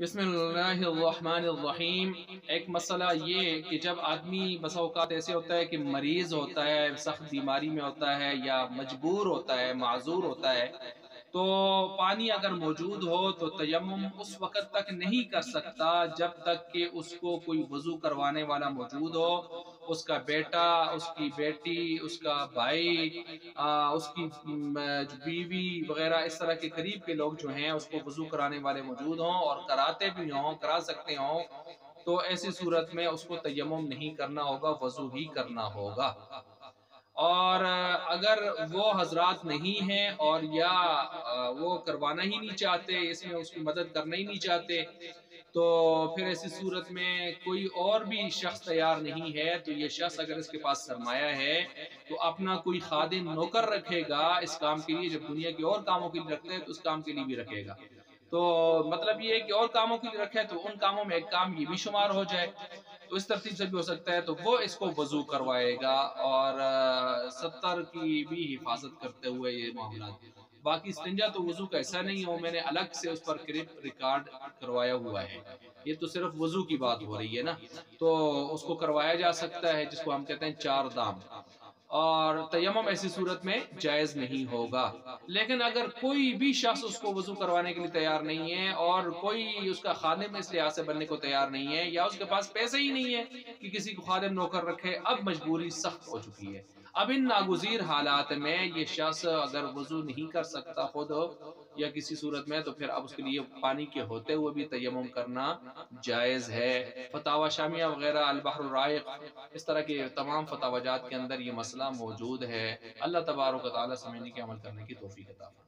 बिस्मिल्लाहिर्रहमानिर्रहीम। एक मसला ये कि जब आदमी बसा औकात ऐसे होता है कि मरीज़ होता है, सख्त बीमारी में होता है या मजबूर होता है, माजूर होता है, तो पानी अगर मौजूद हो तो तयम्मुम उस वक़्त तक नहीं कर सकता जब तक कि उसको कोई वज़ू करवाने वाला मौजूद हो। उसका बेटा, उसकी बेटी, उसका भाई, उसकी जो बीवी वगैरह, इस तरह के करीब के लोग जो हैं उसको वज़ू कराने वाले मौजूद हों और कराते भी हों, करा सकते हों, तो ऐसी सूरत में उसको तयम्मुम नहीं करना होगा, वज़ू ही करना होगा। और अगर वो हजरात नहीं हैं और या वो करवाना ही नहीं चाहते, इसमें उसकी मदद करना ही नहीं चाहते, तो फिर ऐसी सूरत में कोई और भी शख्स तैयार नहीं है, तो ये शख्स अगर इसके पास सरमाया है तो अपना कोई खादिम नौकर रखेगा इस काम के लिए। जब दुनिया के और कामों के लिए रखते हैं तो उस काम के लिए भी रखेगा। तो मतलब ये है कि और कामों के लिए रखे तो उन कामों में एक काम ये भी शुमार हो जाए, तो इस तरतीब से भी हो सकता है। तो वो इसको वजू करवाएगा और सत्तर की भी हिफाजत करते हुए ये मामला। बाकी इस्तिंजा तो वजू का ऐसा नहीं हो, मैंने अलग से उस पर क्लिप रिकॉर्ड करवाया हुआ है। ये तो सिर्फ वजू की बात हो रही है ना, तो उसको करवाया जा सकता है, जिसको हम कहते हैं चार दाम। और तयम्मुम ऐसी सूरत में जायज़ नहीं होगा। लेकिन अगर कोई भी शख्स उसको वज़ू करवाने के लिए तैयार नहीं है और कोई उसका खादिम इस लिहाज से बनने को तैयार नहीं है, या उसके पास पैसे ही नहीं है कि किसी को खादिम नौकर रखे, अब मजबूरी सख्त हो चुकी है। अब इन नागुज़ीर हालात में ये शख्स अगर वज़ू नहीं कर सकता खुद या किसी सूरत में, तो फिर अब उसके लिए पानी के होते हुए भी तयम्मुम करना जायज़ है। फतावा शामिया वगैरह, अल बहर राइक, इस तरह के तमाम फतावाजात के अंदर ये मसला मौजूद है। अल्लाह तबारक व तआला समझने के, अमल करने की तौफीक अता फरमाए।